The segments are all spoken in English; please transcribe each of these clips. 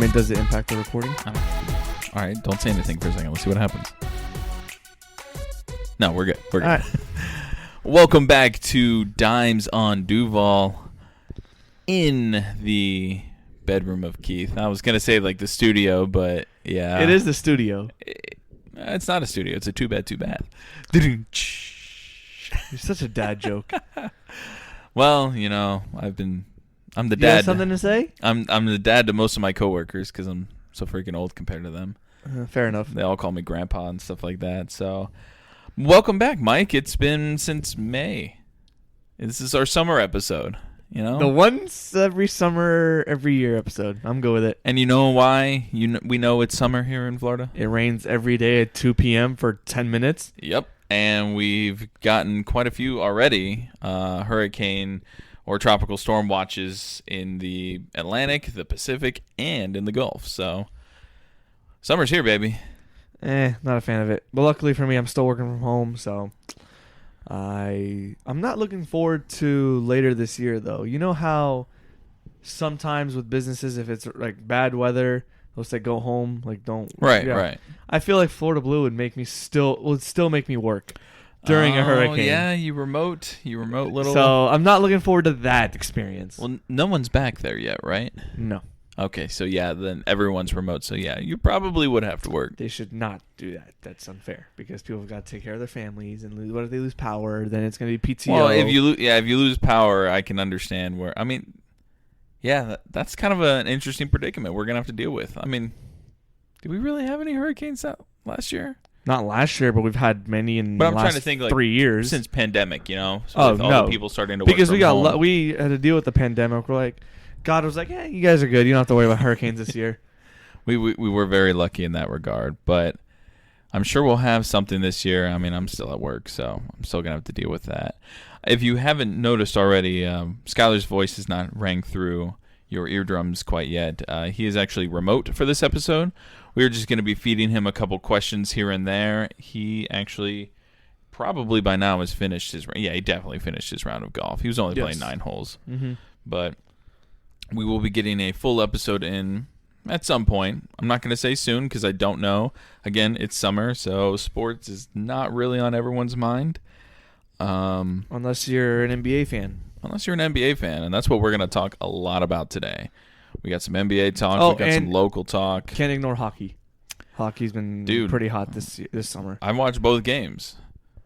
I mean, does it impact the recording? All right, don't say anything for a second. Let's see what happens. No, we're good. We're good. All right. Welcome back to Dimes on Duval in the bedroom of Keith. I was going to say like the studio, but yeah. It is the studio. It's not a studio. It's a two-bed, two-bath. You're such a dad joke. Well, you know, I'm the You dad. have something to say? I'm the dad to most of my coworkers because I'm so freaking old compared to them. Fair enough. They all call me grandpa and stuff like that. So, welcome back, Mike. It's been since May. This is our summer episode. You know, the once every summer, every year episode. I'm good with it. And you know why? We know it's summer here in Florida. It rains every day at 2 p.m. for 10 minutes. Yep. And we've gotten quite a few already. Hurricane or tropical storm watches in the Atlantic, the Pacific, and in the Gulf. So, summer's here, baby. Not a fan of it. But luckily for me, I'm still working from home, so I'm not looking forward to later this year, though. You know how sometimes with businesses, if it's like bad weather, they'll say go home, like don't. Right, yeah. right. I feel like Florida Blue would still make me work during a hurricane. Yeah, you remote little. So I'm not looking forward to that experience. Well, no one's back there yet, right? No. Okay, so yeah, then everyone's remote. So yeah, you probably would have to work. They should not do that. That's unfair because people have got to take care of their families and what if they lose power? Then it's going to be PTO. Well, if you lose power, I can understand where. I mean, yeah, that's kind of an interesting predicament we're going to have to deal with. I mean, did we really have any hurricanes last year? Not last year, but we've had many in but the I'm last trying to think, like, 3 years since pandemic. You know, so with all the people starting to work because from home. we had to deal with the pandemic. We're like, God was like, yeah, you guys are good. You don't have to worry about hurricanes this year. We were very lucky in that regard, but I'm sure we'll have something this year. I mean, I'm still at work, so I'm still going to have to deal with that. If you haven't noticed already, Skylar's voice has not rang through your eardrums quite yet. He is actually remote for this episode. We're just going to be feeding him a couple questions here and there. He actually probably by now has finished his – yeah, he definitely finished his round of golf. He was only playing 9 holes. Mm-hmm. But we will be getting a full episode in at some point. I'm not going to say soon because I don't know. Again, it's summer, so sports is not really on everyone's mind. Unless you're an NBA fan. Unless you're an NBA fan, and that's what we're going to talk a lot about today. We got some NBA talk. We got some local talk. Can't ignore hockey. Hockey's been pretty hot this summer. I watched both games.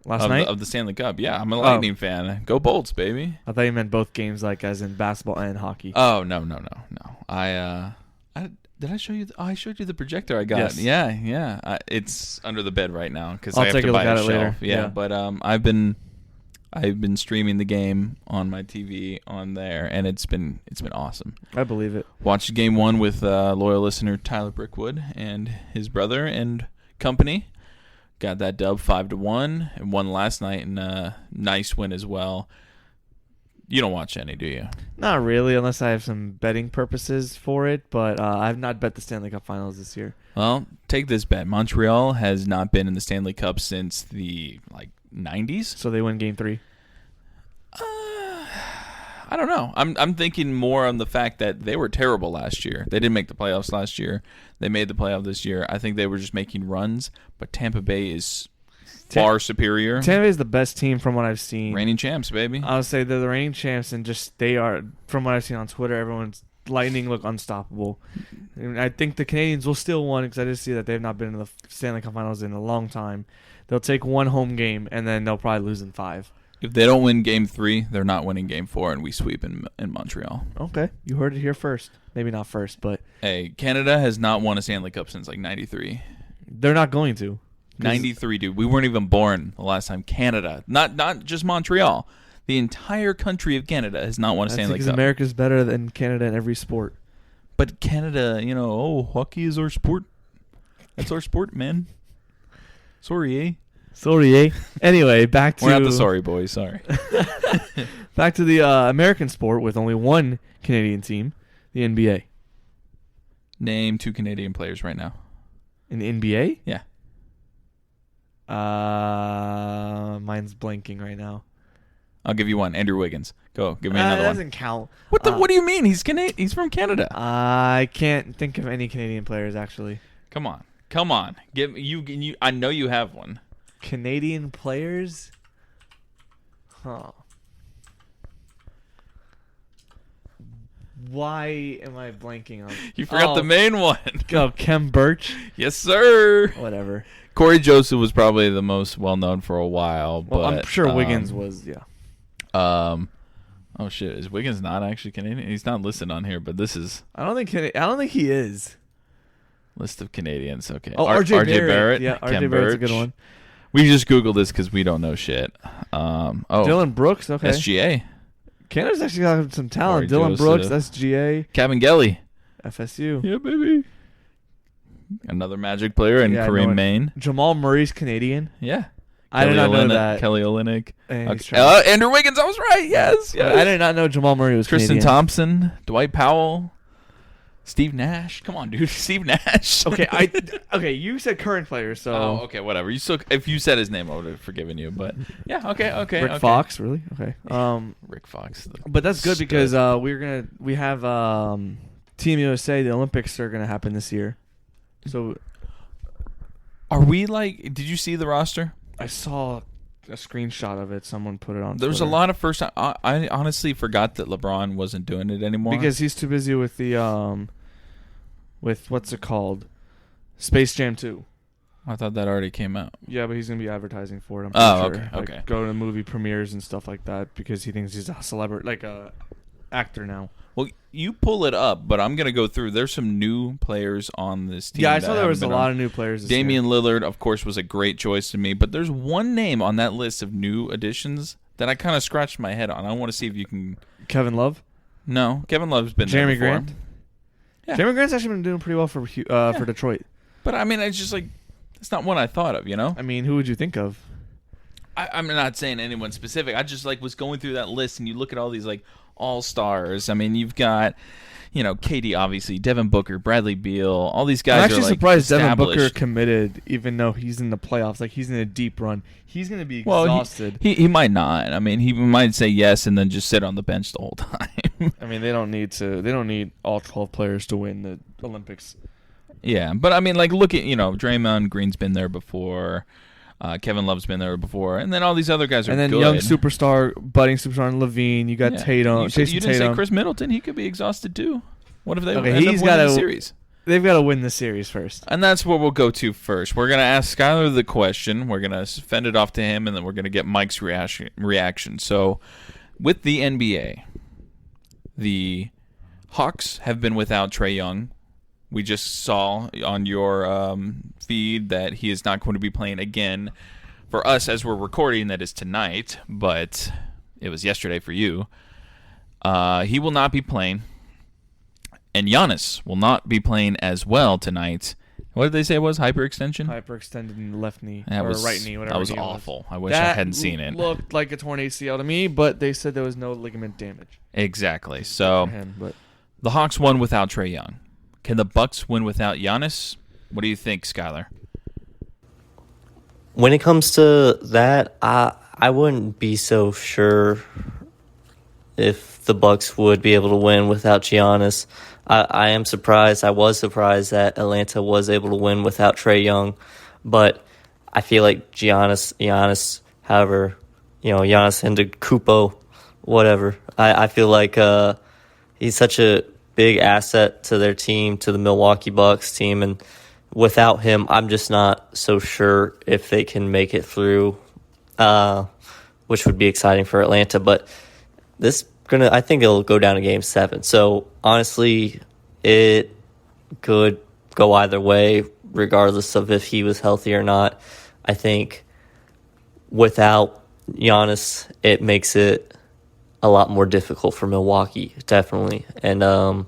Last night? Of the Stanley Cup. Yeah, I'm a Lightning fan. Go Bolts, baby. I thought you meant both games, like as in basketball and hockey. Oh, no. Did I show you? I showed you the projector I got. Yes. Yeah. It's under the bed right now because I have take to a buy look at a it shelf. later. Yeah, but I've been streaming the game on my TV on there, and it's been awesome. I believe it. Watched game 1 with loyal listener Tyler Brickwood and his brother and company. Got that dub 5-1 and won last night in a nice win as well. You don't watch any, do you? Not really, unless I have some betting purposes for it. But I've not bet the Stanley Cup Finals this year. Well, take this bet. Montreal has not been in the Stanley Cup since the 90s. So they win Game 3. I don't know. I'm thinking more on the fact that they were terrible last year. They didn't make the playoffs last year. They made the playoff this year. I think they were just making runs. But Tampa Bay is far superior. Tampa Bay is the best team from what I've seen. Reigning champs, baby. I would say they're the reigning champs, and just they are, from what I've seen on Twitter, everyone's Lightning look unstoppable. And I think the Canadians will still win because I just see that they've not been in the Stanley Cup Finals in a long time. They'll take one home game, and then they'll probably lose in 5. If they don't win Game 3, they're not winning Game 4, and we sweep in Montreal. Okay, you heard it here first. Maybe not first, but hey, Canada has not won a Stanley Cup since 93. They're not going to. 93, dude. We weren't even born the last time Canada, not just Montreal, the entire country of Canada has not won a Stanley Cup. America's better than Canada in every sport. But Canada, hockey is our sport. That's our sport, man. Sorry, eh? Sorry, eh? Anyway, back to... We're not the sorry boys, sorry. Back to the American sport with only one Canadian team, the NBA. Name 2 Canadian players right now. In the NBA? Yeah. Mine's blanking right now. I'll give you one. Andrew Wiggins. Go. Give me another That one. doesn't count. What do you mean? He's He's from Canada. I can't think of any Canadian players actually. Come on. Give you. I know you have one. Canadian players? Huh. Why am I blanking on? You forgot the main one. Oh, Kem Birch? Yes, sir. Whatever. Corey Joseph was probably the most well-known for a while. But, Well, I'm sure Wiggins was, yeah. Oh, shit. Is Wiggins not actually Canadian? He's not listed on here, but this is... I don't think he is. List of Canadians. Okay. Oh, RJ Barrett. Yeah, RJ Barrett's a good one. We just Googled this because we don't know shit. Dylan Brooks, okay. SGA. Canada's actually got some talent. Corey Dylan Joseph. Brooks, SGA. Kevin Gelly. FSU. Yeah, baby. Another Magic player and Kareem Maine. Jamal Murray's Canadian. Yeah. I did not know that. Kelly Olynyk. Okay. Andrew Wiggins, I was right. Yes. I did not know Jamal Murray was Tristan Canadian. Thompson, Dwight Powell, Steve Nash. Come on, dude. Steve Nash. Okay, you said current players, so. Oh, okay, whatever. If you said his name, I would have forgiven you. But yeah, okay. Rick Fox, really? Okay. Rick Fox. But that's good because we have Team USA. The Olympics are gonna happen this year. So. Are we did you see the roster? I saw a screenshot of it. Someone put it on There was a Twitter. lot of first time. I honestly forgot that LeBron wasn't doing it anymore. Because he's too busy with the with what's it called? Space Jam 2. I thought that already came out. Yeah, but he's going to be advertising for it, I'm pretty sure. Okay. Go to movie premieres and stuff like that because he thinks he's a celebrity, like a actor now. Well, you pull it up, but I'm going to go through. There's some new players on this team. Yeah, I saw there was a lot of new players this Damian year. Lillard, of course, was a great choice to me, but there's one name on that list of new additions that I kind of scratched my head on. I want to see if you can... Kevin Love? No, Kevin Love's been Jeremy there before. Grant? Yeah. Jeremy Grant's actually been doing pretty well for Detroit. But, I mean, it's just it's not one I thought of, you know? I mean, who would you think of? I'm not saying anyone specific. I just, was going through that list, and you look at all these, all-stars. I mean, you've got... KD, obviously, Devin Booker, Bradley Beal, all these guys. I'm actually surprised Devin Booker established. committed, even though he's in the playoffs. He's in a deep run. He's going to be exhausted. He might not. I mean, he might say yes and then just sit on the bench the whole time. I mean, they don't need all 12 players to win the Olympics. Yeah, but I mean, look at Draymond Green's been there before. Kevin Love's been there before, and then all these other guys are good. And then young superstar, budding superstar in Levine. You got Tatum. You didn't say Chris Middleton. He could be exhausted too. What if they end up winning the series? They've got to win the series first. And that's what we'll go to first. We're going to ask Skylar the question. We're going to fend it off to him, and then we're going to get Mike's reaction. So, with the NBA, the Hawks have been without Trae Young. We just saw on your feed that he is not going to be playing again for us as we're recording. That is tonight, but it was yesterday for you. He will not be playing. And Giannis will not be playing as well tonight. What did they say it was? Hyperextension? Hyperextended in the left knee right knee, whatever. That was awful. I wish I hadn't seen it. Looked like a torn ACL to me, but they said there was no ligament damage. Exactly. So the Hawks won without Trae Young. Can the Bucks win without Giannis? What do you think, Skylar? When it comes to that, I wouldn't be so sure if the Bucks would be able to win without Giannis. I am surprised. I was surprised that Atlanta was able to win without Trae Young, but I feel like Giannis, however, Giannis Antetokounmpo, whatever. I feel like he's such a big asset to their team, to the Milwaukee Bucks team, and without him, I'm just not so sure if they can make it through, which would be exciting for Atlanta. But I think it'll go down to Game 7. So honestly, it could go either way, regardless of if he was healthy or not. I think without Giannis, it makes it a lot more difficult for Milwaukee, definitely. And I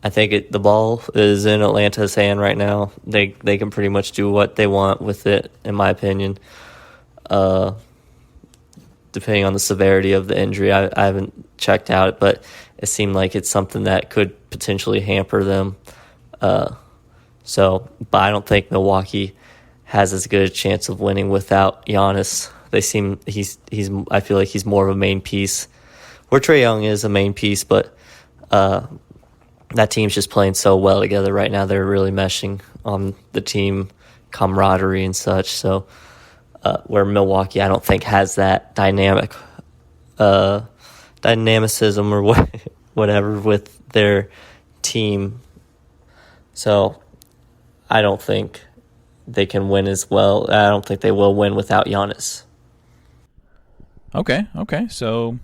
think the ball is in Atlanta's hand right now. They can pretty much do what they want with it, in my opinion. Depending on the severity of the injury, I haven't checked out, but it seemed like it's something that could potentially hamper them. But I don't think Milwaukee has as good a chance of winning without Giannis. I feel like he's more of a main piece. Where Trae Young is a main piece, but that team's just playing so well together right now. They're really meshing on the team camaraderie and such. So where Milwaukee, I don't think has that dynamicism or whatever with their team. So I don't think they can win as well. I don't think they will win without Giannis. Okay. So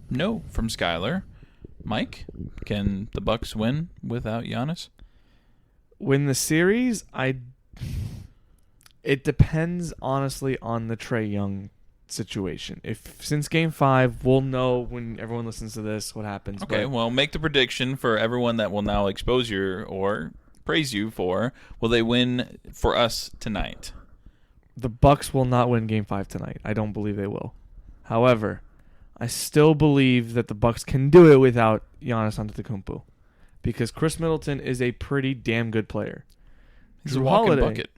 no from Skylar. Mike, can the Bucks win without Giannis? Win the series? It depends honestly on the Trae Young situation. If since Game 5, we'll know when everyone listens to this what happens. Okay, well, make the prediction for everyone that will now expose you or praise you for. Will they win for us tonight? The Bucks will not win Game 5 tonight. I don't believe they will. However, I still believe that the Bucks can do it without Giannis Antetokounmpo, because Chris Middleton is a pretty damn good player. He's a walking bucket.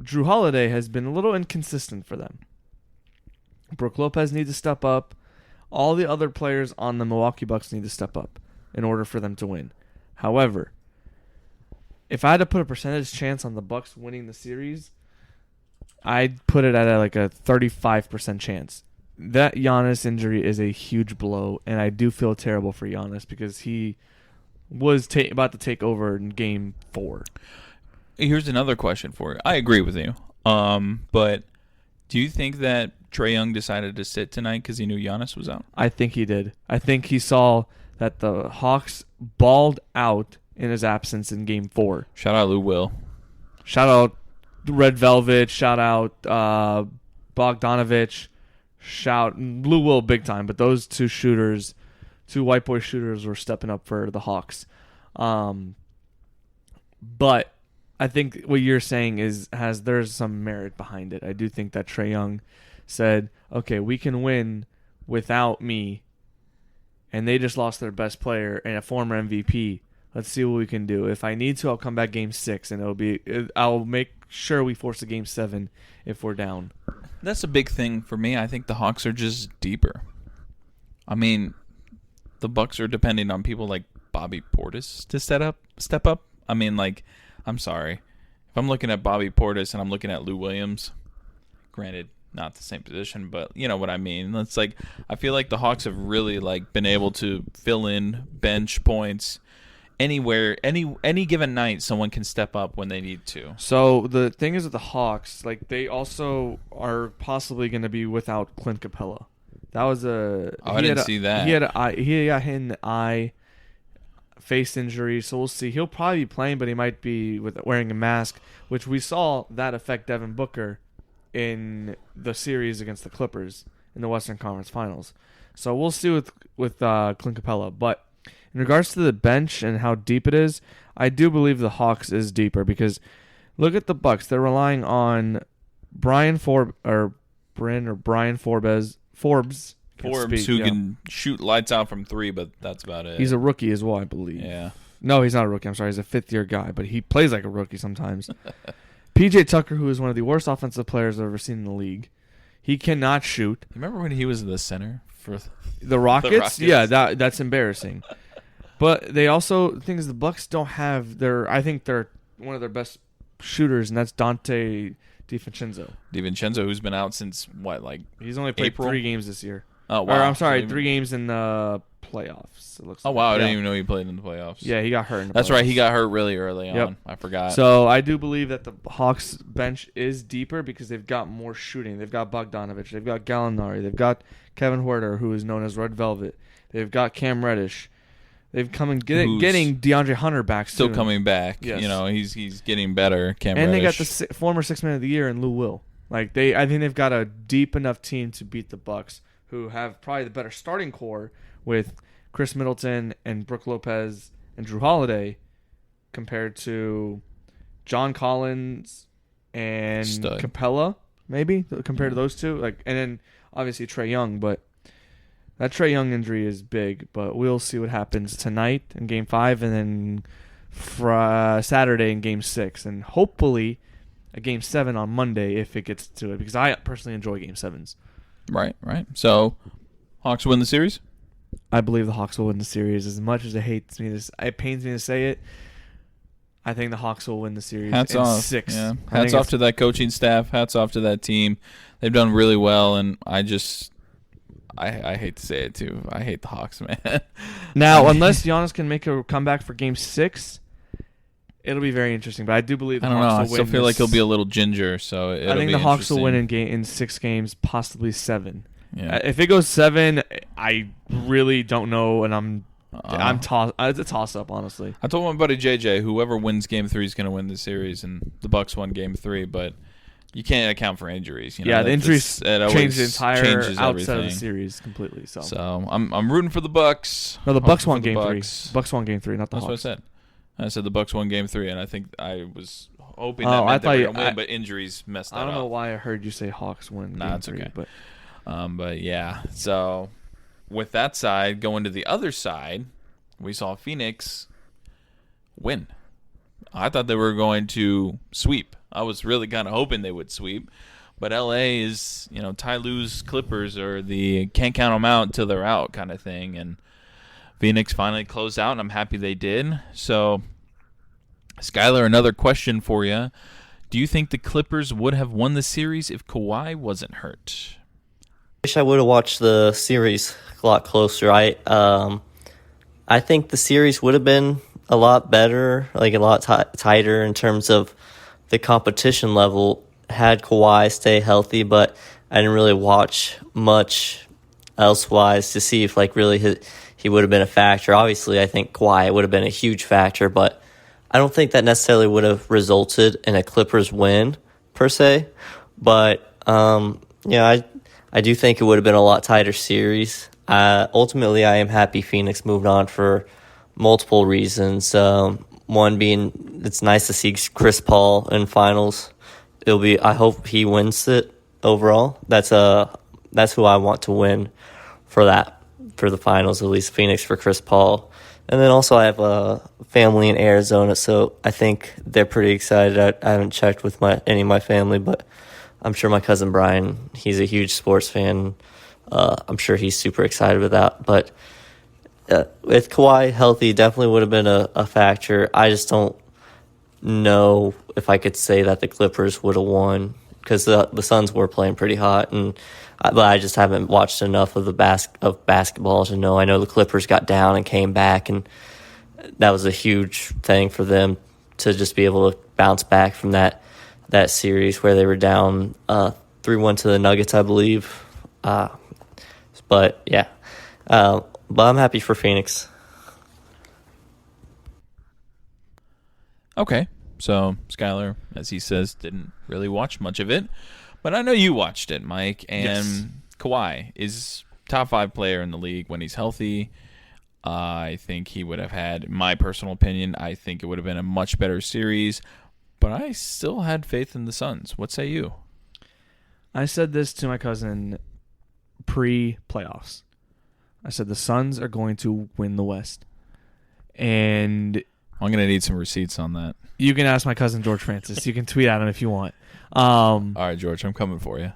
Drew Holiday has been a little inconsistent for them. Brook Lopez needs to step up. All the other players on the Milwaukee Bucks need to step up in order for them to win. However, if I had to put a percentage chance on the Bucks winning the series, I'd put it at like a 35% chance. That Giannis injury is a huge blow, and I do feel terrible for Giannis because he was about to take over in Game 4. Here's another question for you. I agree with you. But do you think that Trae Young decided to sit tonight because he knew Giannis was out? I think he did. I think he saw that the Hawks balled out in his absence in Game 4. Shout out Lou Will. Shout out Red Velvet. Shout out Bogdanovich. Shout Lou Will big time. But those two white boy shooters, were stepping up for the Hawks. But I think what you're saying there's some merit behind it. I do think that Trae Young said, okay, we can win without me, and they just lost their best player and a former MVP. Let's see what we can do. If I need to, I'll come back Game 6, and I'll make sure we force a Game 7 if we're down. That's a big thing for me. I think the Hawks are just deeper. I mean, the Bucks are depending on people like Bobby Portis to step up. I mean, like, I'm sorry. If I'm looking at Bobby Portis and I'm looking at Lou Williams, granted, not the same position, but you know what I mean. It's like I feel like the Hawks have really like been able to fill in bench points anywhere, any given night. Someone can step up when they need to. So the thing is with the Hawks, like they also are possibly going to be without Clint Capella. That was I didn't see that. He got hit in the eye, face injury, so we'll see. He'll probably be playing, but he might be wearing a mask, which we saw that affect Devin Booker in the series against the Clippers in the Western Conference Finals. So we'll see with Clint Capella. But in regards to the bench and how deep it is, I do believe the Hawks is deeper because look at the Bucks. They're relying on Brian Forbes, who can shoot lights out from 3, but that's about it. He's a rookie as well, I believe. Yeah. No, he's not a rookie. I'm sorry. He's a fifth-year guy, but he plays like a rookie sometimes. P.J. Tucker, who is one of the worst offensive players I've ever seen in the league. He cannot shoot. Remember when he was the center for the Rockets? Yeah, that's embarrassing. But they also, the thing is, the Bucks don't have I think they're one of their best shooters, and that's Dante DiVincenzo. DiVincenzo, who's been out since, he's only played April? 3 games this year. Oh, wow. Or, I'm sorry, 3 games in the playoffs. It looks wow, I didn't even know he played in the playoffs. Yeah, he got hurt in the That's playoffs. right, he got hurt really early on. Yep. I forgot. So I do believe that the Hawks bench is deeper because they've got more shooting. They've got Bogdanovich. They've got Gallinari. They've got Kevin Huerter, who is known as Red Velvet. They've got Cam Reddish. They've come and getting DeAndre Hunter back still soon. coming back. Yes. You know, he's getting better. Cam and Reddish. They got the former 6th man of the year in Lou Will. I think they've got a deep enough team to beat the Bucks, who have probably the better starting core with Chris Middleton and Brook Lopez and Drew Holiday compared to John Collins and Capella, maybe compared to those two. And then obviously Trae Young, but that Trae Young injury is big. But we'll see what happens tonight in Game 5 and then Saturday in Game 6, and hopefully a Game 7 on Monday if it gets to it, because I personally enjoy Game 7s. Right. So, Hawks win the series? I believe the Hawks will win the series. As much as it pains me to say it, I think the Hawks will win the series. Hats in off. 6. Yeah. Hats off to that coaching staff. Hats off to that team. They've done really well, and I hate to say it too. I hate the Hawks, man. Now, unless Giannis can make a comeback for Game 6, it'll be very interesting. But I do believe the Hawks will win. I still feel like he'll be a little ginger, so I think the Hawks will win in 6 games, possibly 7. Yeah. If it goes 7, I really don't know, and it's a toss-up, honestly. I told my buddy JJ, whoever wins Game 3 is going to win the series, and the Bucks won Game 3, but you can't account for injuries. The injuries change the entire changes outside everything. of the series completely. So I'm rooting for the Bucks. No, the Bucks won Game 3. Bucks. Bucks won Game 3, not the That's Hawks. what I said. I said the Bucks won Game 3, and I think I was hoping that meant they were going to win, but injuries messed that up. I don't know why I heard you say Hawks win Game 3. Okay. But yeah, so with that side, going to the other side, we saw Phoenix win. I thought they were going to sweep. I was really kind of hoping they would sweep. But LA is, Ty Lue's Clippers are the can't count them out until they're out kind of thing. And Phoenix finally closed out, and I'm happy they did. So, Skylar, another question for you. Do you think the Clippers would have won the series if Kawhi wasn't hurt? Wish I would have watched the series a lot closer. I think the series would have been a lot better, like a lot tighter in terms of the competition level had Kawhi stay healthy, but I didn't really watch much elsewise to see if really he would have been a factor. Obviously, I think Kawhi would have been a huge factor, but I don't think that necessarily would have resulted in a Clippers win per se. But I do think it would have been a lot tighter series. Ultimately, I am happy Phoenix moved on for multiple reasons. One being it's nice to see Chris Paul in finals. I hope he wins it overall. That's who I want to win for the finals, at least Phoenix for Chris Paul. And then also I have a family in Arizona, so I think they're pretty excited. I haven't checked with any of my family, but I'm sure my cousin Brian, he's a huge sports fan. I'm sure he's super excited with that. But with Kawhi healthy, definitely would have been a factor. I just don't know if I could say that the Clippers would have won because the Suns were playing pretty hot, but I just haven't watched enough of basketball to know. I know the Clippers got down and came back, and that was a huge thing for them to just be able to bounce back from that series where they were down 3-1 to the Nuggets, I believe. But yeah, but I'm happy for Phoenix. Okay, so Skylar, as he says, didn't really watch much of it, but I know you watched it, Mike. And yes. Kawhi is top 5 player in the league when he's healthy. I think he would have had, in my personal opinion, I think it would have been a much better series. But I still had faith in the Suns. What say you? I said this to my cousin pre-playoffs. I said the Suns are going to win the West. And I'm going to need some receipts on that. You can ask my cousin George Francis. You can tweet at him if you want. All right, George, I'm coming for you.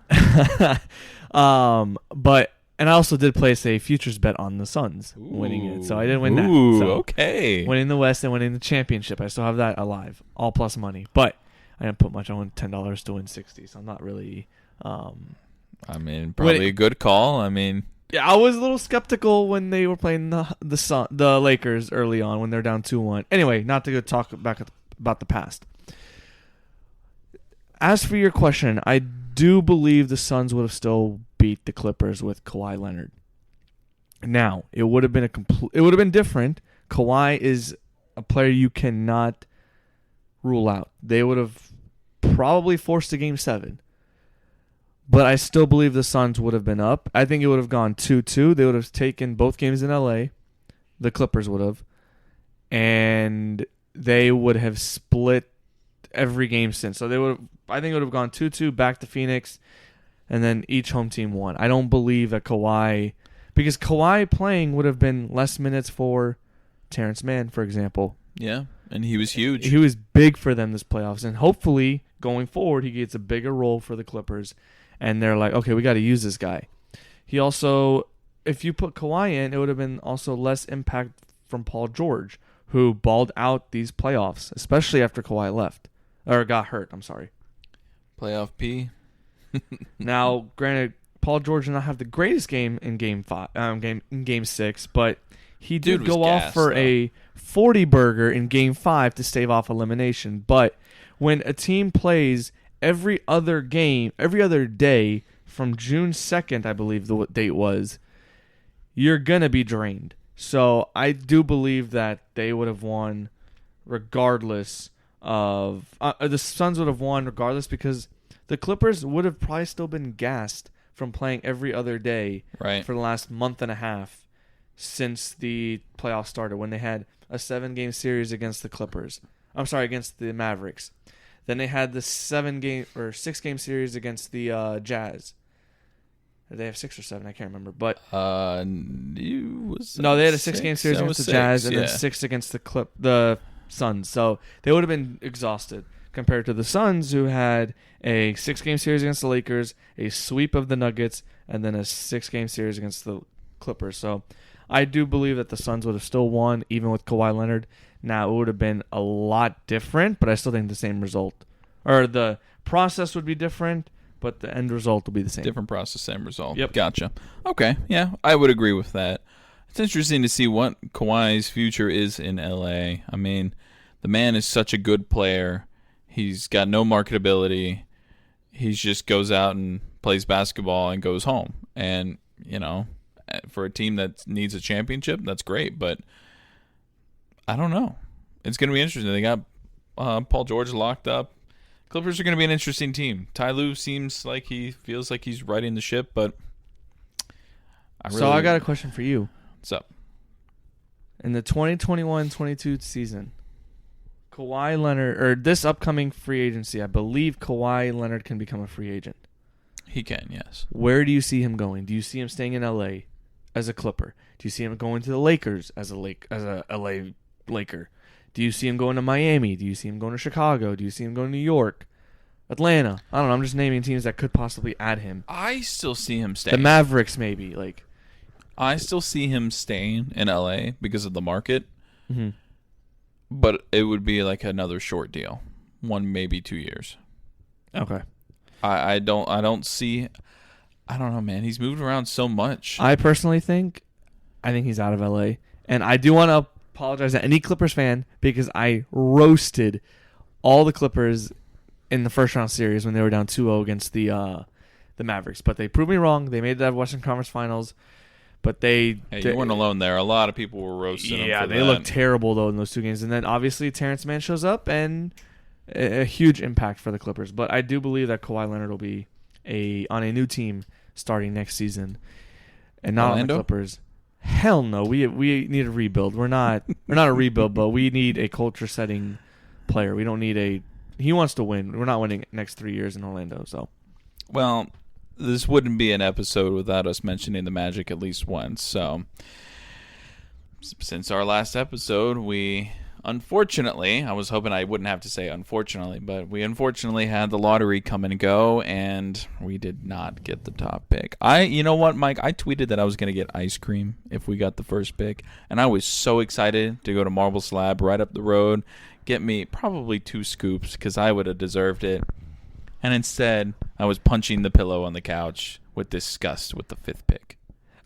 And I also did place a futures bet on the Suns winning it, so I didn't win that. So Okay. Winning the West and winning the championship. I still have that alive, all plus money. But I didn't put much. I won $10 to win 60, so I'm not really. Probably a good call. Yeah, I was a little skeptical when they were playing the Lakers early on when they're down 2-1. Anyway, not to go talk back about the past. As for your question, I do believe the Suns would have still beat the Clippers with Kawhi Leonard. Now, it would have been it would have been different. Kawhi is a player you cannot rule out. They would have probably forced a Game 7. But I still believe the Suns would have been up. I think it would have gone 2-2. They would have taken both games in LA. The Clippers would have. And they would have split every game since. So I think it would have gone 2-2 back to Phoenix, and then each home team won. I don't believe that Kawhi, because Kawhi playing would have been less minutes for Terrence Mann, for example. Yeah, and he was huge. He was big for them this playoffs, and hopefully going forward, he gets a bigger role for the Clippers, and they're like, okay, we got to use this guy. He also, if you put Kawhi in, it would have been also less impact from Paul George, who balled out these playoffs, especially after Kawhi left or got hurt. I'm sorry. Playoff P. Now, granted, Paul George did not have the greatest game in game 6, but he did go off for a 40 burger in game 5 to stave off elimination. But when a team plays every other day from June 2nd, I believe the date was, you're going to be drained. So I do believe that they would have won regardless of the Suns would have won regardless, because the Clippers would have probably still been gassed from playing every other day for the last month and a half since the playoffs started, when they had a 7-game series against the Clippers. I'm sorry, against the Mavericks. Then they had the 6-game series against the Jazz. Did they have 6 or 7? I can't remember. But they had a 6-game series against the Jazz, and then 6 against the Suns. So they would have been exhausted compared to the Suns, who had a 6-game series against the Lakers, a sweep of the Nuggets, and then a 6-game series against the Clippers. So I do believe that the Suns would have still won, even with Kawhi Leonard. Now, it would have been a lot different, but I still think the same result. Or the process would be different, but the end result will be the same. Different process, same result. Yep. Gotcha. Okay, yeah, I would agree with that. It's interesting to see what Kawhi's future is in LA. I mean, the man is such a good player. He's got no marketability. He just goes out and plays basketball and goes home. And, for a team that needs a championship, that's great. But I don't know. It's going to be interesting. They got Paul George locked up. Clippers are going to be an interesting team. Ty Lue seems like he feels like he's riding the ship, but I got a question for you. What's up? In the 2021-22 season, Kawhi Leonard, or this upcoming free agency, I believe Kawhi Leonard can become a free agent. He can, yes. Where do you see him going? Do you see him staying in LA as a Clipper? Do you see him going to the Lakers as a LA Laker? Do you see him going to Miami? Do you see him going to Chicago? Do you see him going to New York? Atlanta? I don't know. I'm just naming teams that could possibly add him. I still see him staying. The Mavericks, maybe. I still see him staying in LA because of the market. Mm-hmm. But it would be like another short deal. 1, maybe 2 years. Okay. I don't know, man. He's moved around so much. I personally think he's out of LA. And I do want to apologize to any Clippers fan because I roasted all the Clippers in the first round series when they were down 2-0 against the Mavericks. But they proved me wrong. They made it out of Western Conference Finals. But you weren't alone there. A lot of people were roasting them for that. They looked terrible, though, in those 2 games. And then, obviously, Terrence Mann shows up, and a huge impact for the Clippers. But I do believe that Kawhi Leonard will be on a new team starting next season. And not on the Clippers. Hell no. We need a rebuild. We're not a rebuild, but we need a culture-setting player. We don't need he wants to win. We're not winning next 3 years in Orlando. So, well, this wouldn't be an episode without us mentioning the Magic at least once. So, since our last episode, we unfortunately, I was hoping I wouldn't have to say unfortunately, but we unfortunately had the lottery come and go, and we did not get the top pick. You know what, Mike? I tweeted that I was going to get ice cream if we got the first pick, and I was so excited to go to Marble Slab right up the road, get me probably 2 scoops because I would have deserved it. And instead, I was punching the pillow on the couch with disgust with the 5th pick.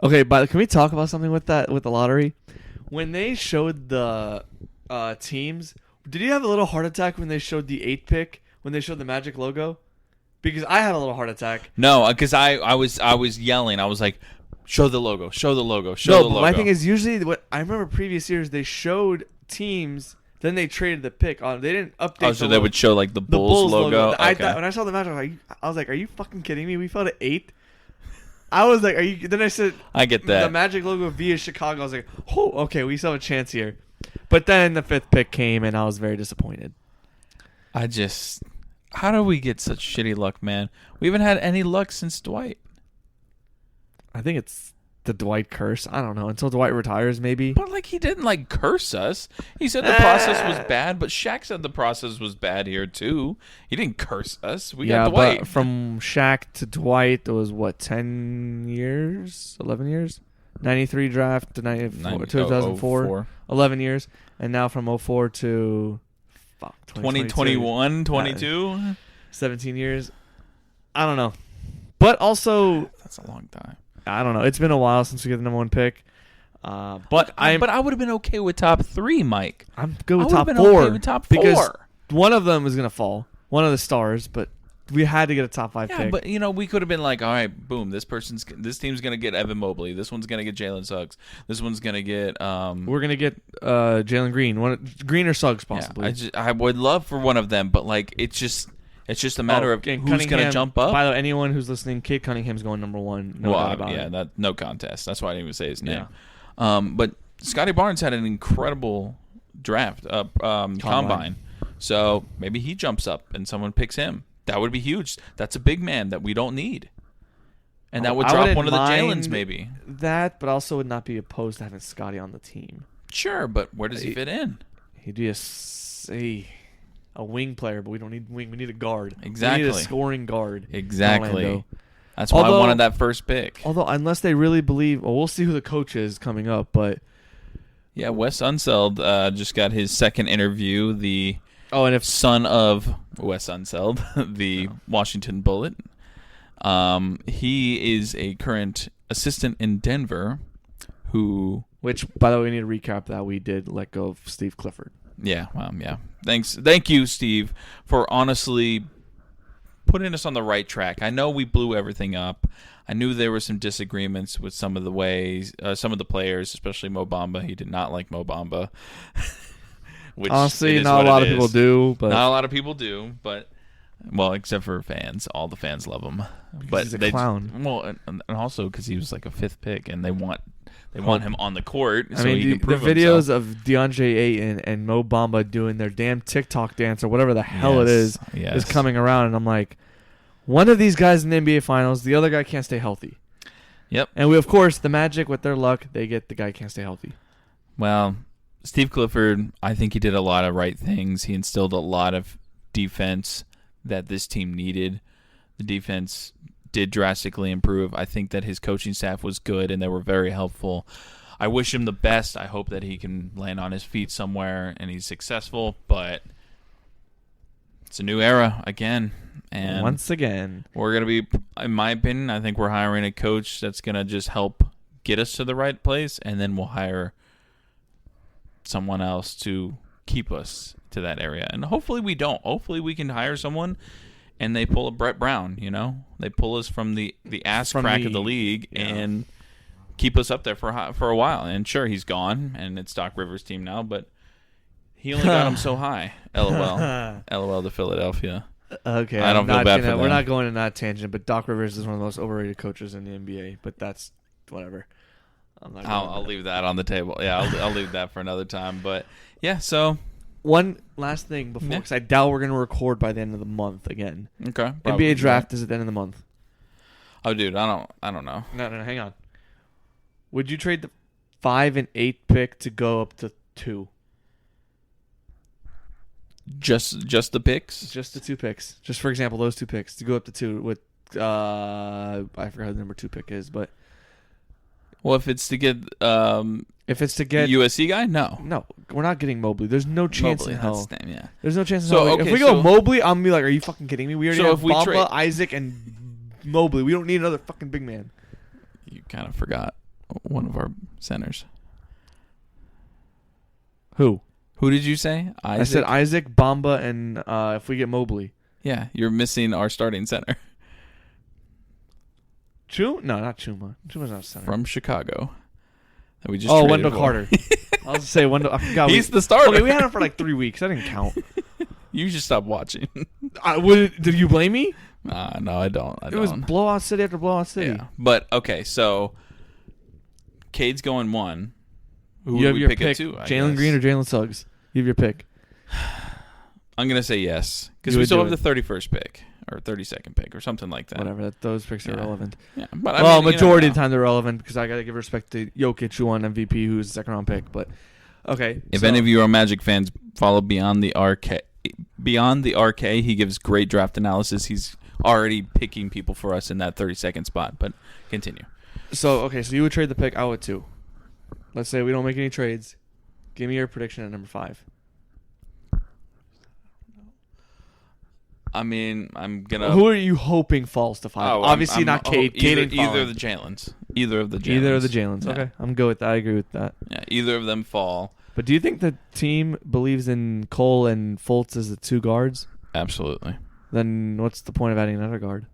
Okay, but can we talk about something with the lottery? When they showed the teams, did you have a little heart attack when they showed the 8th pick, when they showed the Magic logo? Because I had a little heart attack. No, because I was yelling. I was like, show the logo, show the logo, show the logo. No, my thing is usually what I remember previous years, they showed teams. Then they traded the pick on. They didn't update. Oh, so they would show like the Bulls logo. Okay. When I saw the Magic, I was like, "Are you fucking kidding me? We fell to 8." I was like, "Are you?" Then I said, "I get that." The Magic logo via Chicago. I was like, "Oh, okay, we still have a chance here." But then the 5th pick came, and I was very disappointed. How do we get such shitty luck, man? We haven't had any luck since Dwight. I think it's the Dwight curse. I don't know. Until Dwight retires, maybe. But like he didn't like curse us. He said the process was bad, but Shaq said the process was bad here too. He didn't curse us. We got Dwight. But from Shaq to Dwight, it was what, 10 years, 11 years, 93 draft to 2004, 11 years, and now from 04 to 2021, 22, 17 years. I don't know, but also that's a long time. I don't know. It's been a while since we get the number 1 pick. But I would have been okay with top 3, Mike. I'm good with I top been 4 okay with top 4 because one of them is gonna fall. One of the stars, but we had to get a top 5 pick. But we could have been like, all right, boom, this team's gonna get Evan Mobley. This one's gonna get Jalen Suggs. This one's gonna get. We're gonna get Jalen Green. Green or Suggs possibly. Yeah, I would love for one of them, but like it's just a matter of who's gonna jump up. By the way, anyone who's listening, Cade Cunningham's going number 1. No doubt about it. That no contest. That's why I didn't even say his name. Yeah. But Scotty Barnes had an incredible draft combine. So maybe he jumps up and someone picks him. That would be huge. That's a big man that we don't need. And that would drop one of the Jalen's maybe. That, but also would not be opposed to having Scotty on the team. Sure, but where does he fit in? He'd be a wing player, but we don't need wing. We need a guard. Exactly. We need a scoring guard. Exactly. That's why I wanted that first pick. Although, unless they really believe, we'll see who the coach is coming up. But yeah, Wes Unseld just got his second interview. The son of Wes Unseld, the Washington Bullet. He is a current assistant in Denver, which, by the way, we need to recap that we did let go of Steve Clifford. Yeah, yeah. Thank you, Steve, for honestly putting us on the right track. I know we blew everything up. I knew there were some disagreements with some of the ways, some of the players, especially Mo Bamba. He did not like Mo Bamba. Which honestly, not a lot of people do. But not a lot of people do, but well, except for fans. All the fans love him. But he's a clown. Well, and also because he was like a 5th pick, and they want him on the court. So he can the prove videos himself. of DeAndre Ayton and Mo Bamba doing their damn TikTok dance or whatever the hell it is coming around, and I'm like, one of these guys in the NBA Finals, the other guy can't stay healthy. Yep. And we, of course, the Magic, with their luck, they get the guy can't stay healthy. Well, Steve Clifford, I think he did a lot of right things. He instilled a lot of defense that this team needed. The defense did drastically improve. I think that his coaching staff was good, and they were very helpful. I wish him the best. I hope that he can land on his feet somewhere and he's successful, but it's a new era again. And once again, we're going to be, in my opinion, I think we're hiring a coach that's going to just help get us to the right place, and then we'll hire someone else to keep us to that area. And hopefully we don't. Hopefully we can hire someone and they pull a Brett Brown, They pull us from the ass crack of the league and keep us up there for a while. And sure, he's gone, and it's Doc Rivers' team now, but he only got him so high. LOL. LOL to Philadelphia. Okay, I don't feel bad for them. We're not going in that tangent, but Doc Rivers is one of the most overrated coaches in the NBA. But that's whatever. I'll leave that on the table. Yeah, I'll leave that for another time. But yeah, so one last thing before, because I doubt we're going to record by the end of the month again. Okay. NBA draft is at the end of the month. Oh, dude, I don't know. No, hang on. Would you trade the 5 and 8 pick to go up to 2? Just the picks? Just the 2 picks. Just for example, those 2 picks to go up to 2 with I forgot who the number 2 pick is, but well, if it's to get USC guy, no, we're not getting Mobley. There's no chance Mobley, in hell. Yeah. There's no chance in hell. If we go Mobley, I'm gonna be like, are you fucking kidding me? We already have Bamba, Isaac, and Mobley. We don't need another fucking big man. You kind of forgot one of our centers. Who did you say? Isaac? I said Isaac, Bamba, and if we get Mobley. Yeah, you're missing our starting center. No, not Chuma. Chuma's not a center. From Chicago. That we just traded Wendell for. Carter. I was to say Wendell. I forgot. He's the starter. Okay, we had him for like 3 weeks. I didn't count. You should stop watching. Did you blame me? No, I don't. It was blowout city after blowout city. Yeah. But okay, so Cade's going 1. Who you have would your pick pick, at 2? Jalen Green or Jalen Suggs? You have your pick. I'm gonna say yes because we still have the 31st pick, or 32nd pick or something like that. Whatever. Those picks are irrelevant. Yeah, but Well, I mean, majority of the time they're relevant because I got to give respect to Jokic, who won MVP, who's a second-round pick. But okay. If any of you are Magic fans, follow Beyond the RK. Beyond the RK, he gives great draft analysis. He's already picking people for us in that 32nd spot. But continue. So you would trade the pick. I would too. Let's say we don't make any trades. Give me your prediction at number 5. I mean, I'm gonna. Who are you hoping falls to 5? Obviously I'm not Cade. Cade ain't either falling. of the Jalen's. Either of the Jalen's. Yeah. Okay, I'm good with that. I agree with that. Yeah, either of them fall. But do you think the team believes in Cole and Fultz as the 2 guards? Absolutely. Then what's the point of adding another guard?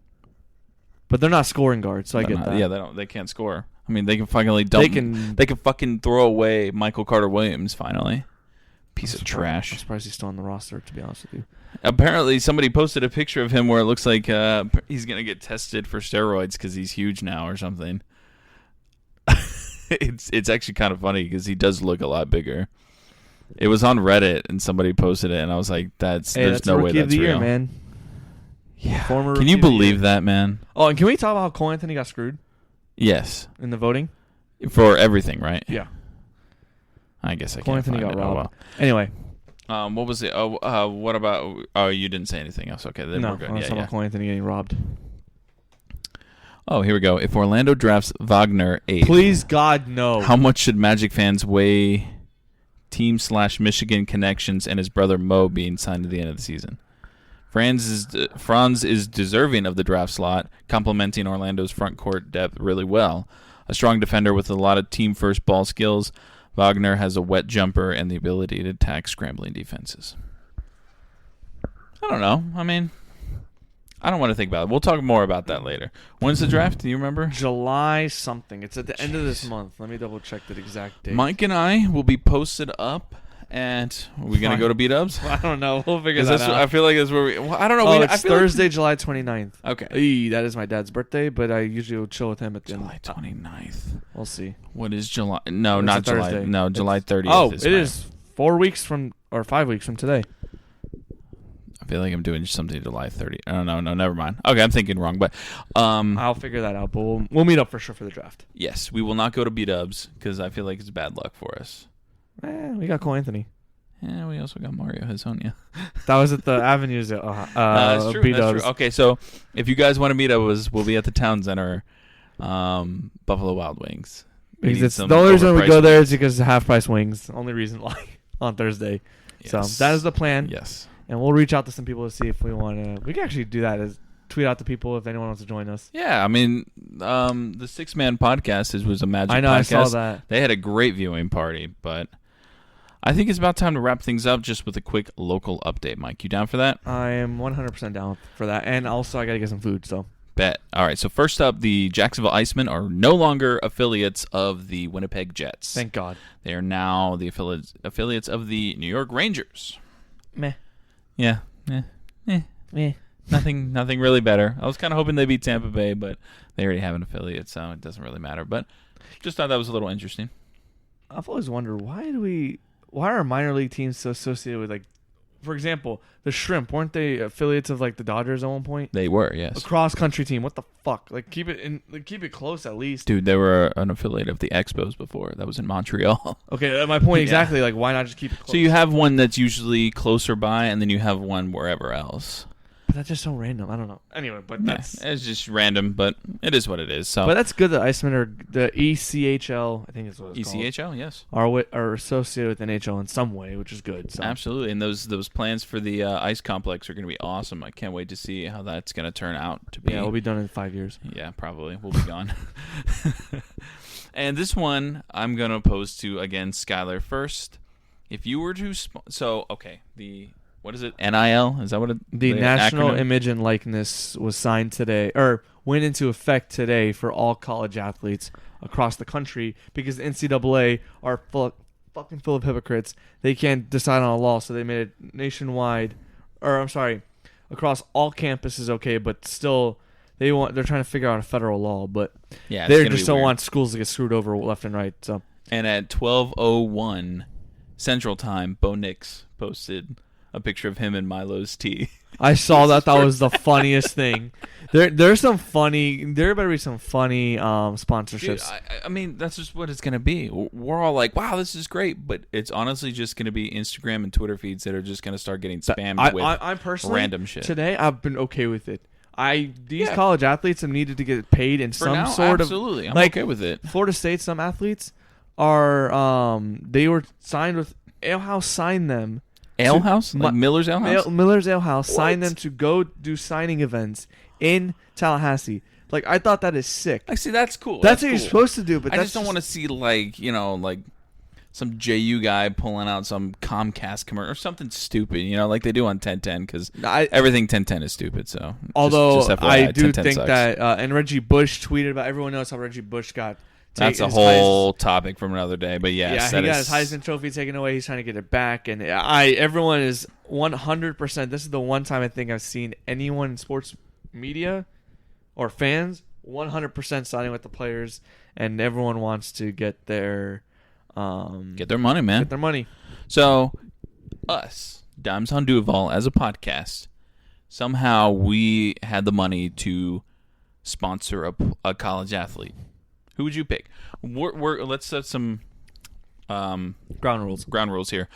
But they're not scoring guards, so I get that. Yeah, they can't score. I mean, they can fucking dump. They can fucking throw away Michael Carter Williams finally. Piece of trash. I'm surprised he's still on the roster, to be honest with you. Apparently, somebody posted a picture of him where it looks like he's gonna get tested for steroids because he's huge now or something. It's actually kind of funny because he does look a lot bigger. It was on Reddit and somebody posted it, and I was like, "There's no way that's real, man." Yeah. Former Can you believe that, man? Oh, and can we talk about how Cole Anthony got screwed Yes. in the voting? For everything, right? Yeah. I guess I Cole can't Anthony find got it. robbed. Oh, well. Anyway. What was it? What about? Oh, you didn't say anything else. Okay, then No, we're good. I was talking about Cole Anthony getting robbed. Oh, here we go. If Orlando drafts Wagner 8, Please, God, no. how much should Magic fans weigh team/Michigan connections and his brother Mo being signed to the end of the season? Franz is deserving of the draft slot, complementing Orlando's front court depth really well. A strong defender with a lot of team-first ball skills, Wagner has a wet jumper and the ability to attack scrambling defenses. I don't know. I mean, I don't want to think about it. We'll talk more about that later. When's the draft? Do you remember? July something. It's at the end of this month. Let me double check the exact date. Mike and I will be posted up. And are we going to go to B-Dubs? I don't know. We'll figure that out. I feel like that's where we... Well, I don't know. Oh, it's Thursday, July 29th. Okay. That is my dad's birthday, but I usually will chill with him at the July 29th. We'll see. What is July? No, It's not a July. Thursday. No, July 30th. Oh, it is 4 weeks from... Or 5 weeks from today. I feel like I'm doing something July 30th. Oh, no, never mind. Okay, I'm thinking wrong, but... I'll figure that out, but we'll meet up for sure for the draft. Yes, we will not go to B-Dubs because I feel like it's bad luck for us. We got Cole Anthony. Yeah, we also got Mario Hazonia. That was at the Avenues. That's true. B-Dubs. Okay, so if you guys want to meet us, we'll be at the Town Center, Buffalo Wild Wings. Because it's the only reason we go there is because of half-price wings. The only reason why on Thursday. Yes. So that is the plan. Yes. And we'll reach out to some people to see if we want to. We can actually do that. Is tweet out to people if anyone wants to join us. Yeah, I mean, the Six Man Podcast was a Magic podcast. I know, I saw that. They had a great viewing party, but I think it's about time to wrap things up just with a quick local update. Mike, you down for that? I am 100% down for that. And also, I got to get some food, so. Bet. All right, so first up, the Jacksonville Icemen are no longer affiliates of the Winnipeg Jets. Thank God. They are now the affiliates of the New York Rangers. Meh. Yeah. Meh. Nothing really better. I was kind of hoping they beat Tampa Bay, but they already have an affiliate, so it doesn't really matter. But just thought that was a little interesting. I've always wondered, why are minor league teams so associated with, like, for example, the Shrimp, weren't they affiliates of, like, the Dodgers at one point? They were, yes. A cross-country team. What the fuck? Like, keep it close at least. Dude, they were an affiliate of the Expos before. That was in Montreal. Okay, my point Yeah. exactly. Like, why not just keep it close? So you have one that's usually closer by, and then you have one wherever else. But that's just so random. I don't know. Anyway, but that's... It's just random, but it is what it is. So. But that's good that Icemen are the ECHL, I think is what it's called. ECHL, yes. Are associated with NHL in some way, which is good. So. Absolutely, and those plans for the ice complex are going to be awesome. I can't wait to see how that's going to turn out to be. Yeah, we'll be done in 5 years. Yeah, probably. We'll be gone. And this one, I'm going to pose to, again, Skylar first. If you were to... What is it? NIL? Is that what the National acronym? Image and Likeness was signed today, or went into effect today for all college athletes across the country because the NCAA are fucking full of hypocrites. They can't decide on a law, so they made it nationwide, across all campuses. Okay, but still, they're trying to figure out a federal law, but yeah, they just don't want schools to get screwed over left and right. So, and at 12:01 Central Time, Bo Nix posted a picture of him and Milo's tea. I saw that. That was the funniest thing. There's some funny. There better be some funny sponsorships. Dude, I mean, that's just what it's gonna be. We're all like, "Wow, this is great," but it's honestly just gonna be Instagram and Twitter feeds that are just gonna start getting spammed with I personally, random shit. Today, I've been okay with it. These college athletes have needed to get paid in For some now, sort absolutely. I'm like okay with it. Florida State. Some athletes are they were signed with Ale House. Signed them. Ale House, like Miller's Ale House. Miller's Ale House signed them to go do signing events in Tallahassee. Like, I thought that is sick. I see. That's cool. That's what you're supposed to do. But I that's just don't want to see like some JU guy pulling out some Comcast commercial or something stupid, like they do on 1010 because everything 1010 is stupid. So although just FYI, I do 1010 think sucks. that and Reggie Bush tweeted about, everyone knows how Reggie Bush got. That's a whole topic from another day, but yes, he got his Heisman Trophy taken away. He's trying to get it back, and everyone is 100%. This is the one time I think I've seen anyone in sports media or fans 100% siding with the players, and everyone wants to get their money, man. Get their money. So, us, Dimes on Duval, as a podcast, somehow we had the money to sponsor a college athlete. Who would you pick? Let's set some ground rules here.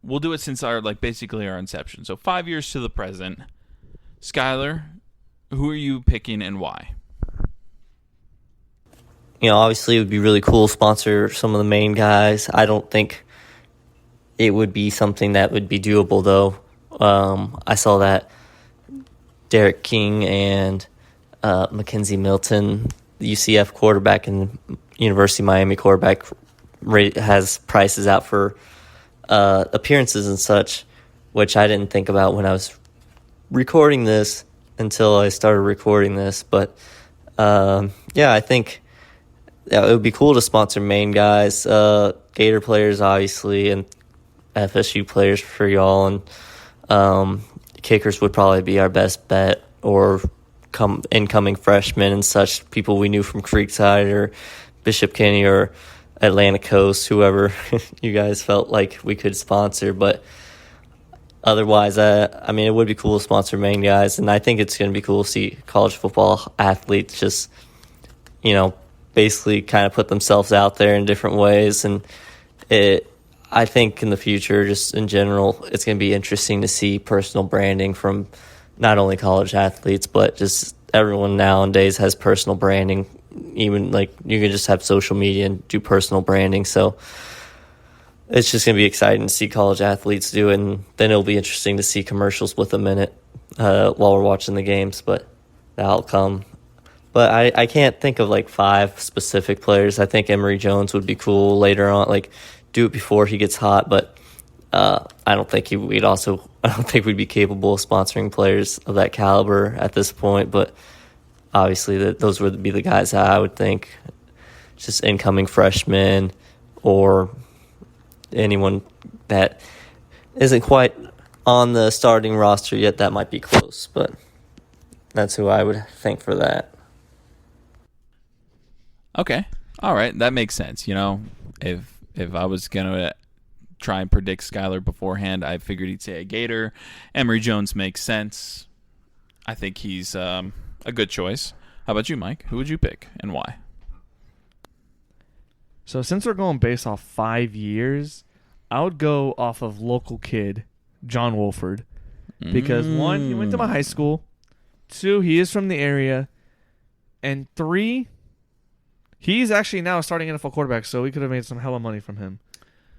We'll do it since basically our inception. So 5 years to the present. Skylar, who are you picking and why? Obviously it would be really cool to sponsor some of the main guys. I don't think it would be something that would be doable, though. I saw that Derek King and Mackenzie Milton, the UCF quarterback and University of Miami quarterback, has prices out for appearances and such, which I didn't think about when I was recording this until I started recording this. But I think it would be cool to sponsor main guys, Gator players obviously, and FSU players for y'all, and kickers would probably be our best bet, or incoming freshmen and such, people we knew from Creekside or Bishop Kenny or Atlantic Coast, whoever you guys felt like we could sponsor. But otherwise, it would be cool to sponsor main guys, and I think it's going to be cool to see college football athletes just, basically kind of put themselves out there in different ways. And I think in the future, just in general, it's going to be interesting to see personal branding from not only college athletes, but just everyone nowadays has personal branding. Even you can just have social media and do personal branding. So it's just going to be exciting to see college athletes do it, and then it'll be interesting to see commercials with them in it while we're watching the games, but that'll come. But I can't think of 5 specific players. I think Emory Jones would be cool later on, do it before he gets hot, but I don't think we'd be capable of sponsoring players of that caliber at this point. But obviously those would be the guys that I would think, just incoming freshmen or anyone that isn't quite on the starting roster yet that might be close. But that's who I would think for that. Okay. All right. That makes sense. If I was going to try and predict Skylar beforehand, I figured he'd say a Gator. Emory Jones makes sense. I think he's a good choice. How about you, Mike? Who would you pick and why? So since we're going based off 5 years, I would go off of local kid, John Wolford. Because 1, he went to my high school. 2, he is from the area. And 3, he's actually now a starting NFL quarterback, so we could have made some hella money from him.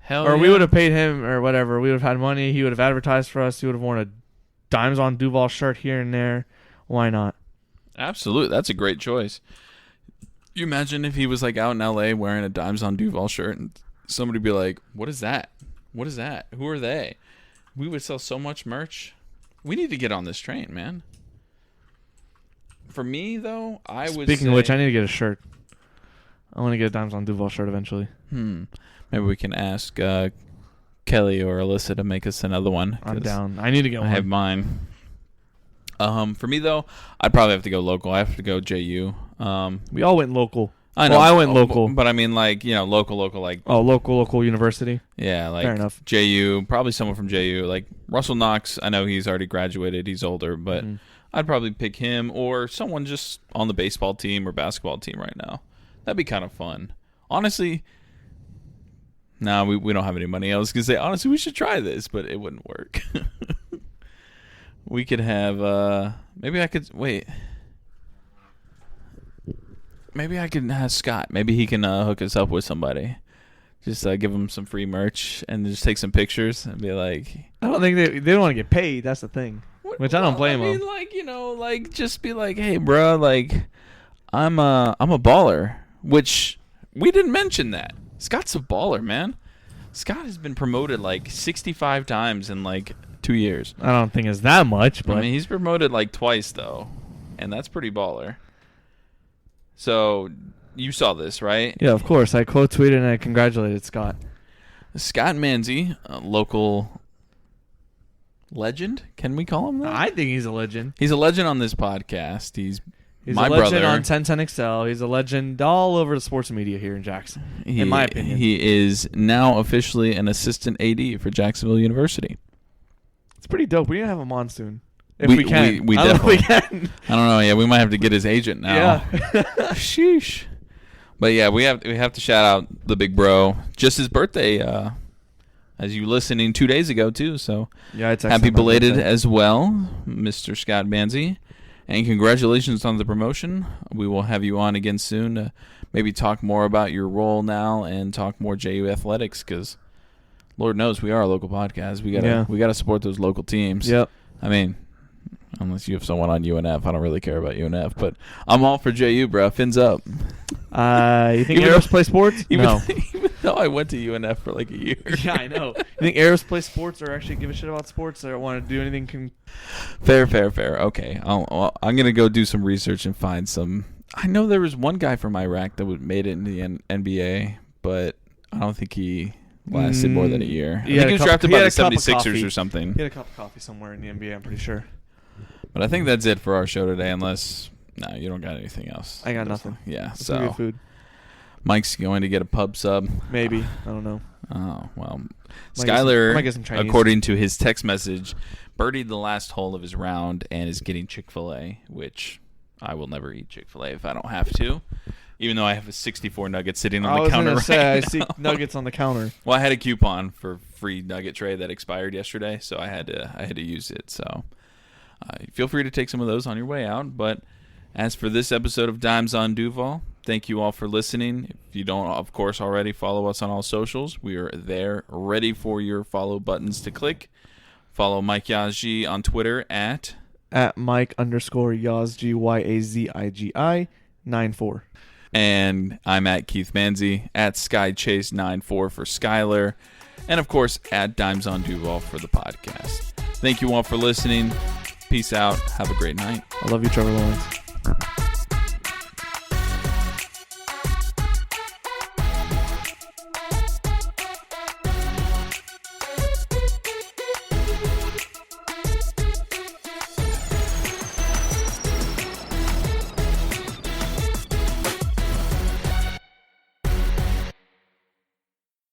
We would have paid him or whatever. We would have had money. He would have advertised for us. He would have worn a Dimes on Duval shirt here and there. Why not? Absolutely. That's a great choice. You imagine if he was out in LA wearing a Dimes on Duval shirt and somebody would be like, what is that? What is that? Who are they? We would sell so much merch. We need to get on this train, man. For me, though, Speaking of which, I need to get a shirt. I want to get a Dimes on Duval shirt eventually. Maybe we can ask Kelly or Alyssa to make us another one. I'm down. I need to get one. I have mine. For me, though, I'd probably have to go local. I have to go JU. We all went local. I know. Well, I went local. But I mean, like, local, like. Oh, local university. Yeah, like. Fair enough. JU, probably someone from JU. Like, Russell Knox, I know he's already graduated. He's older, but I'd probably pick him or someone just on the baseball team or basketball team right now. That'd be kind of fun. Honestly, no, we don't have any money. I was going to say, honestly, we should try this, but it wouldn't work. We could have, maybe I could, wait. Maybe I can ask Scott. Maybe he can hook us up with somebody. Just give him some free merch and just take some pictures and be like... I don't think they don't want to get paid. That's the thing. Which I don't blame them. Like, just be like, hey, bro, like, I'm a baller. Which, we didn't mention that. Scott's a baller, man. Scott has been promoted like 65 times in like 2 years. I don't think it's that much, but... I mean, he's promoted like twice, though. And that's pretty baller. So, you saw this, right? Yeah, of course. I quote tweeted and I congratulated Scott. Scott Manzi, a local legend. Can we call him that? I think he's a legend. He's a legend on this podcast. He's my a legend brother. on 1010XL. He's a legend all over the sports media here in Jackson, in my opinion. He is now officially an assistant AD for Jacksonville University. It's pretty dope. We need to have him on soon. If we we can. We I don't know if definitely we can. I don't know. Yeah, we might have to get his agent now. Yeah. Sheesh. But yeah, we have to shout out the big bro. Just his birthday, as you listening 2 days ago too. So yeah, it's happy belated as well, Mr. Scott Manzi, and congratulations on the promotion. We will have you on again soon to maybe talk more about your role now and talk more JU athletics because Lord knows we are a local podcast. We gotta support those local teams. Yep. I mean, unless you have someone on UNF, I don't really care about UNF, but I'm all for JU, bro. Fins up. You think Arrows play sports? No. Even though I went to UNF for like a year. Yeah, I know. You think Arrows play sports or actually give a shit about sports or want to do anything? Fair. Okay. I'm going to go do some research and find some. I know there was one guy from Iraq that made it in the NBA, but I don't think he lasted more than a year. I think he was drafted by the 76ers or something. He had a cup of coffee somewhere in the NBA, I'm pretty sure. But I think that's it for our show today, unless... No, you don't got anything else. I got nothing. Yeah, Let's so... go get food. Mike's going to get a pub sub. Maybe. I don't know. Oh, well. Skyler, according to his text message, birdied the last hole of his round and is getting Chick-fil-A, which I will never eat Chick-fil-A if I don't have to, even though I have a 64 nugget sitting on the counter right now. I see nuggets on the counter. Well, I had a coupon for free nugget tray that expired yesterday, so I had to use it. So feel free to take some of those on your way out. But as for this episode of Dimes on Duval, thank you all for listening. If you don't, of course, already follow us on all socials, we are there ready for your follow buttons to click. Follow Mike Yazgi on Twitter at Mike_Yazgi, YAZIGI 94. And I'm at Keith Manzi, at SkyChase94 for Skyler, and of course at Dimes on Duval for the podcast. Thank you all for listening. Peace out. Have a great night. I love you, Trevor Lawrence.